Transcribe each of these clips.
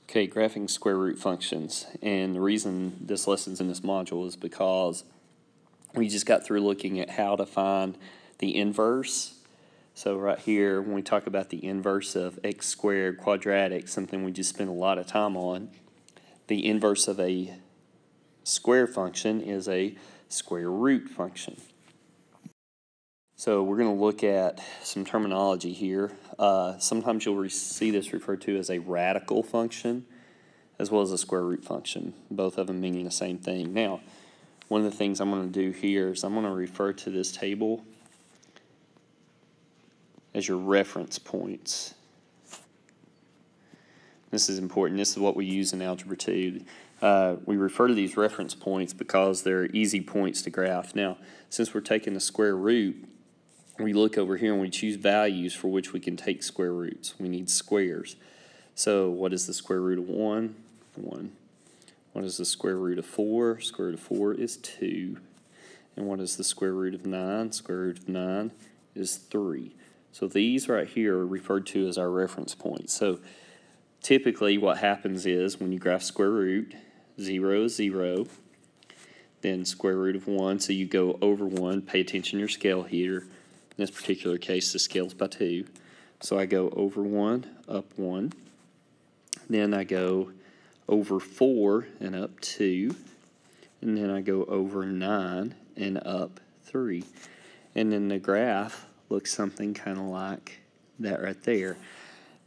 Okay, graphing square root functions. And the reason this lesson's in this module is because we just got through looking at how to find the inverse. So right here, when we talk about the inverse of x squared quadratic, something we just spent a lot of time on, the inverse of a square function is a square root function. So we're going to look at some terminology here. Sometimes you'll see this referred to as a radical function as well as a square root function, both of them meaning the same thing. Now, one of the things I'm going to do here is I'm going to refer to this table as your reference points. This is important. This is what we use in Algebra 2. We refer to these reference points because they're easy points to graph. Now, since we're taking the square root, we look over here and we choose values for which we can take square roots. We need squares. So what is the square root of 1? 1. What is the square root of 4? Square root of 4 is 2. And what is the square root of 9? Square root of 9 is 3. So these right here are referred to as our reference points. So typically what happens is when you graph square root, 0 is 0, then square root of 1, so you go over 1, pay attention to your scale here. In this particular case, the scale's by 2. So I go over 1, up 1. Then I go over 4 and up 2. And then I go over 9 and up 3. And then the graph looks something kind of like that right there,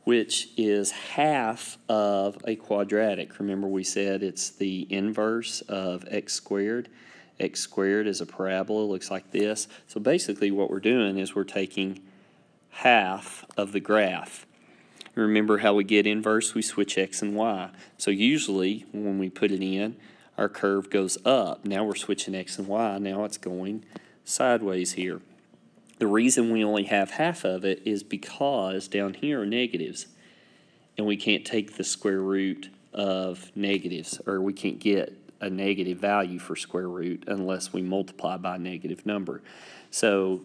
which is half of a quadratic. Remember we said it's the inverse of x squared. X squared is a parabola, looks like this. So basically what we're doing is we're taking half of the graph. Remember how we get inverse? We switch x and y. So usually when we put it in, our curve goes up. Now we're switching x and y. Now it's going sideways here. The reason we only have half of it is because down here are negatives. And we can't take the square root of negatives, or we can't get a negative value for square root unless we multiply by a negative number. So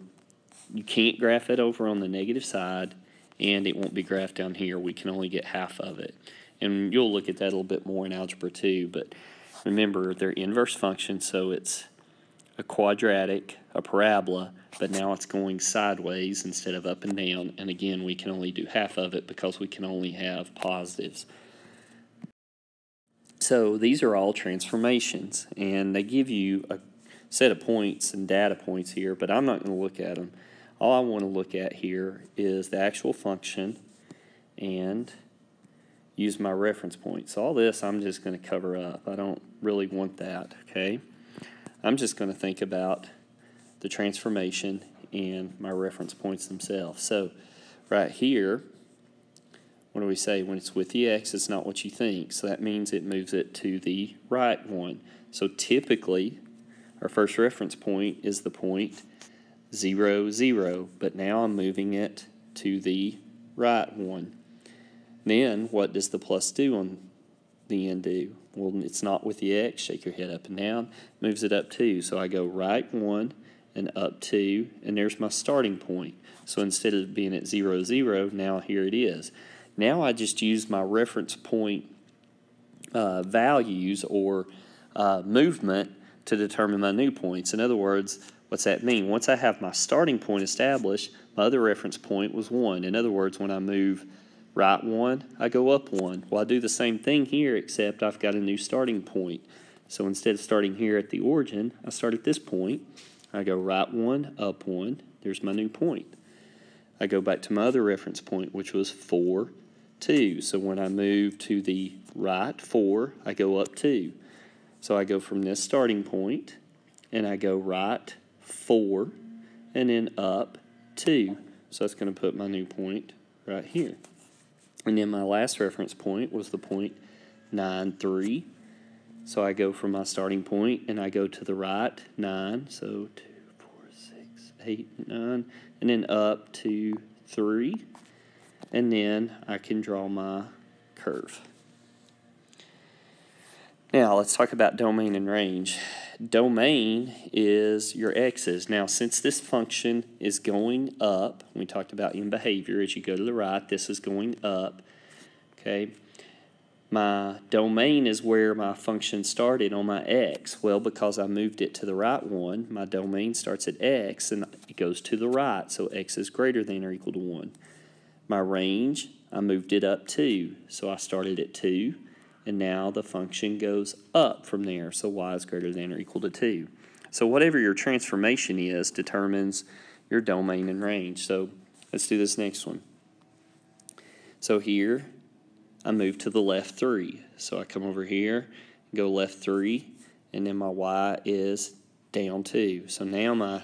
you can't graph it over on the negative side, and it won't be graphed down here. We can only get half of it. And you'll look at that a little bit more in Algebra 2, but remember, they're inverse functions, so it's a quadratic, a parabola, but now it's going sideways instead of up and down, and again, we can only do half of it because we can only have positives. So these are all transformations, and they give you a set of points and data points here, but I'm not going to look at them. All I want to look at here is the actual function and use my reference point. So all this I'm just going to cover up. I don't really want that, okay? I'm just going to think about the transformation and my reference points themselves. So right here, what do we say? When it's with the x, it's not what you think. So that means it moves it to the right one. So typically, our first reference point is the point 0, 0. But now I'm moving it to the right one. Then what does the plus do on the end do? Well, it's not with the x. Shake your head up and down. Moves it up 2. So I go right 1 and up 2. And there's my starting point. So instead of being at 0, 0, now here it is. Now I just use my reference point values or movement to determine my new points. In other words, what's that mean? Once I have my starting point established, my other reference point was 1. In other words, when I move right 1, I go up 1. Well, I do the same thing here, except I've got a new starting point. So instead of starting here at the origin, I start at this point. I go right 1, up 1. There's my new point. I go back to my other reference point, which was 4, 2. So when I move to the right 4, I go up 2. So I go from this starting point, and I go right 4, and then up 2. So that's going to put my new point right here. And then my last reference point was the point 9, 3. So I go from my starting point, and I go to the right 9. So 2, 4, 6, 8, 9, and then up to 3. And then I can draw my curve. Now let's talk about domain and range. Domain is your x's. Now since this function is going up, we talked about in behavior, as you go to the right, this is going up, okay? My domain is where my function started on my x. Well, because I moved it to the right one, my domain starts at x and it goes to the right, so x is greater than or equal to 1. My range, I moved it up 2, so I started at 2, and now the function goes up from there, so y is greater than or equal to 2. So whatever your transformation is determines your domain and range. So let's do this next one. So here, I move to the left 3. So I come over here, go left 3, and then my y is down 2. So now my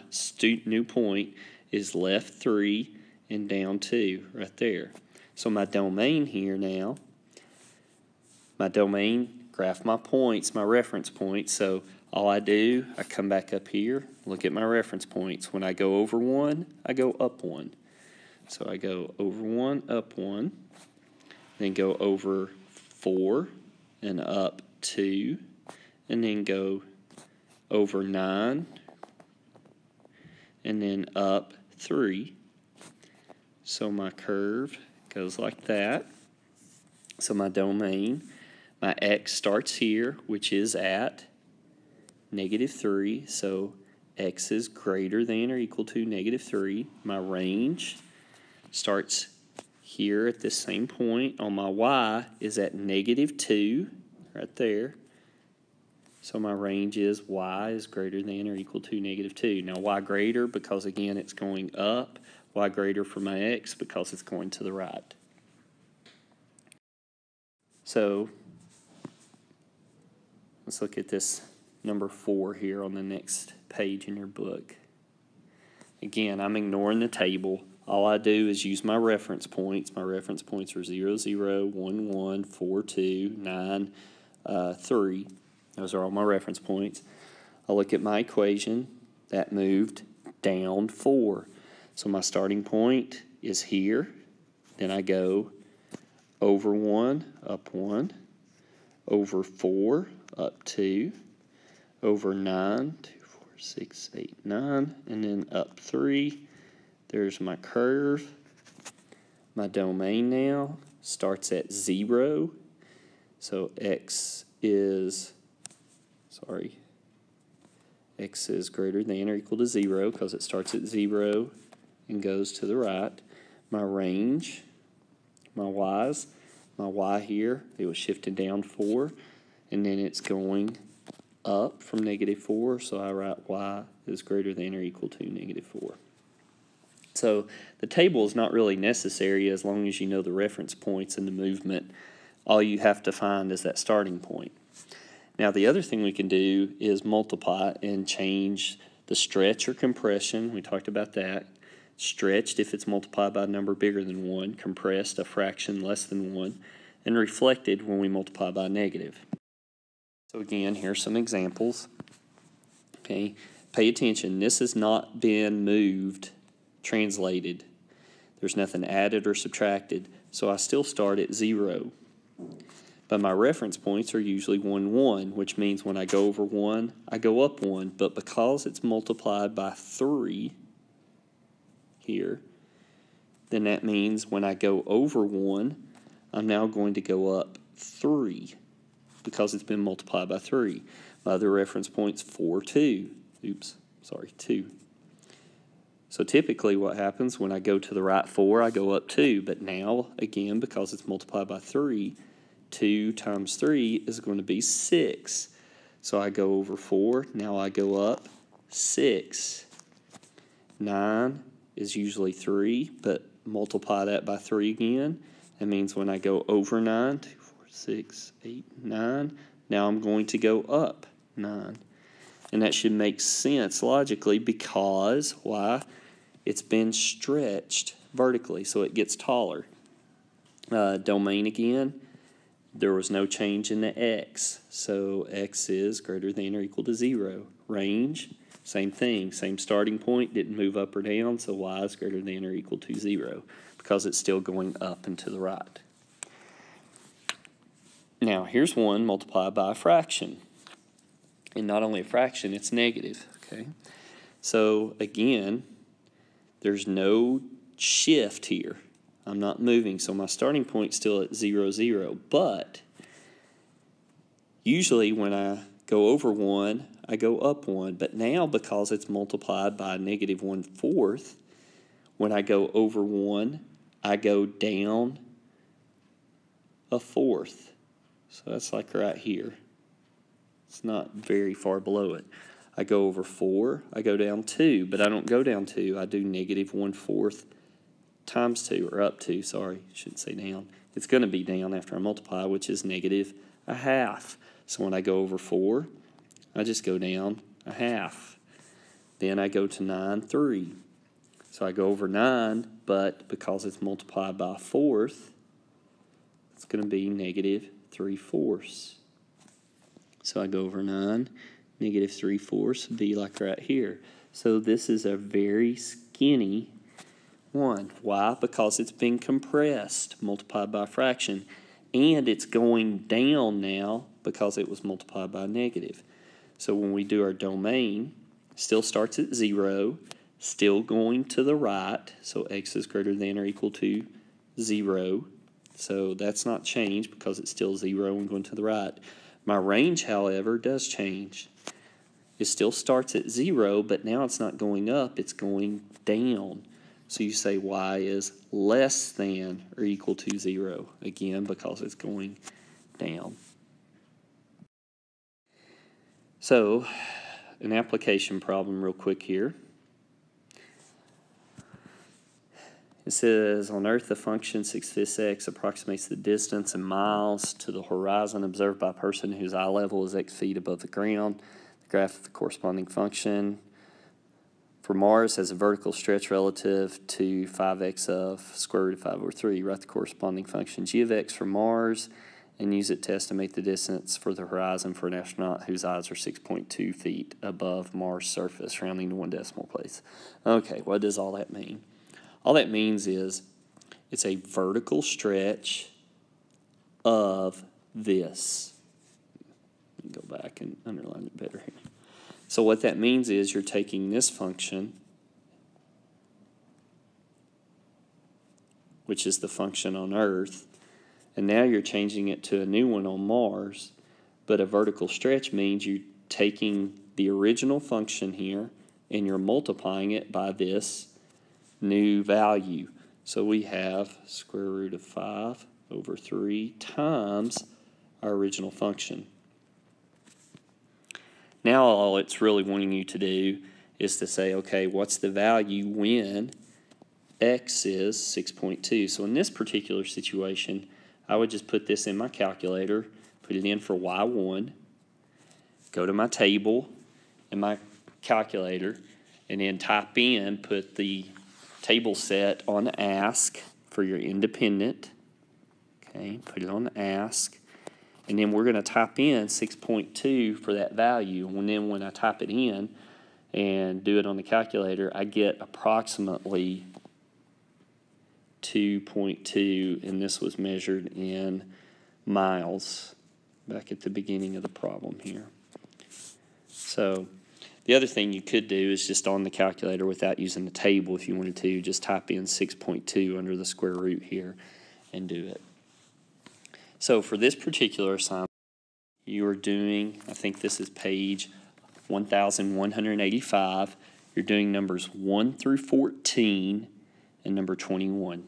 new point is left 3 and down 2 right there. So my domain here now, my domain, graph my points, my reference points. So all I do, I come back up here, look at my reference points. When I go over 1, I go up 1. So I go over 1, up 1. Then go over 4 and up 2, and then go over 9 and then up 3. So my curve goes like that. So my domain, my x starts here, which is at -3, so x is greater than or equal to -3. My range starts here at this same point on my y is at -2 right there. So my range is y is greater than or equal to -2. Now y greater because again it's going up, y greater for my x because it's going to the right. So let's look at this number 4 here on the next page in your book. Again, I'm ignoring the table. All I do is use my reference points. My reference points are 0, 0, 1, 1, 4, 2, 9, 3. Those are all my reference points. I look at my equation. That moved down 4. So my starting point is here. Then I go over 1, up 1, over 4, up 2, over 9, 2, 4, 6, 8, 9, and then up 3. There's my curve. My domain now starts at 0. So x is greater than or equal to 0 because it starts at 0 and goes to the right. My range, my y here, it was shifted down 4, and then it's going up from -4, so I write y is greater than or equal to -4. So the table is not really necessary as long as you know the reference points and the movement. All you have to find is that starting point. Now the other thing we can do is multiply and change the stretch or compression. We talked about that. Stretched if it's multiplied by a number bigger than 1, compressed a fraction less than 1, and reflected when we multiply by a negative. So again, here's some examples. Okay, pay attention. This has not been moved, translated. There's nothing added or subtracted, so I still start at 0. But my reference points are usually 1, 1, which means when I go over 1, I go up 1. But because it's multiplied by 3 here, then that means when I go over 1, I'm now going to go up 3 because it's been multiplied by 3. My other reference point's 4, 2. 2. So typically what happens when I go to the right 4, I go up 2. But now, again, because it's multiplied by 3, 2 times 3 is going to be 6. So I go over 4, now I go up 6. 9 is usually 3, but multiply that by 3 again. That means when I go over 9, 2, 4, 6, 8, 9, now I'm going to go up 9. And that should make sense logically because, why? It's been stretched vertically, so it gets taller. Domain again, there was no change in the x, so x is greater than or equal to 0. Range, same thing, same starting point, didn't move up or down, so y is greater than or equal to 0 because it's still going up and to the right. Now, here's one multiplied by a fraction. And not only a fraction, it's negative, okay? So, again, there's no shift here. I'm not moving, so my starting point's still at 0, 0. But Usually when I go over 1, I go up 1. But now, because it's multiplied by negative 1/4, when I go over 1, I go down 1/4. So that's like right here. It's not very far below it. I go over 4, I go down 2, but I don't go down 2. I do negative 1/4 times 2, or up 2, sorry, shouldn't say down. It's going to be down after I multiply, which is negative 1/2. So when I go over 4, I just go down 1/2. Then I go to 9/3. So I go over 9, but because it's multiplied by 1/4, it's going to be negative 3/4. So I go over 9, negative 3/4 would be like right here. So this is a very skinny one. Why? Because it's been compressed, multiplied by a fraction, and it's going down now because it was multiplied by a negative. So when we do our domain, still starts at 0, still going to the right, so x is greater than or equal to 0. So that's not changed because it's still 0 and going to the right. My range, however, does change. It still starts at 0, but now it's not going up, it's going down. So you say y is less than or equal to 0, again, because it's going down. So, an application problem real quick here. It says, on Earth, the function 6/5 x approximates the distance in miles to the horizon observed by a person whose eye level is x feet above the ground. The graph of the corresponding function for Mars has a vertical stretch relative to 5x of square root of 5/3. Write the corresponding function g of x for Mars and use it to estimate the distance for the horizon for an astronaut whose eyes are 6.2 feet above Mars' surface, rounding to 1 decimal place. Okay, what does all that mean? All that means is it's a vertical stretch of this. Let me go back and underline it better here. So what that means is you're taking this function, which is the function on Earth, and now you're changing it to a new one on Mars. But a vertical stretch means you're taking the original function here and you're multiplying it by this new value. So we have square root of 5/3 times our original function. Now all it's really wanting you to do is to say, okay, what's the value when x is 6.2? So in this particular situation, I would just put this in my calculator, put it in for y1, go to my table in my calculator, and then type in, put the table set on ask for your independent. Okay, put it on ask. And then we're going to type in 6.2 for that value. And then when I type it in and do it on the calculator, I get approximately 2.2, and this was measured in miles back at the beginning of the problem here. So the other thing you could do is just on the calculator without using the table, if you wanted to, just type in 6.2 under the square root here and do it. So for this particular assignment, you are doing, I think this is page 1185. You're doing numbers 1 through 14 and number 21.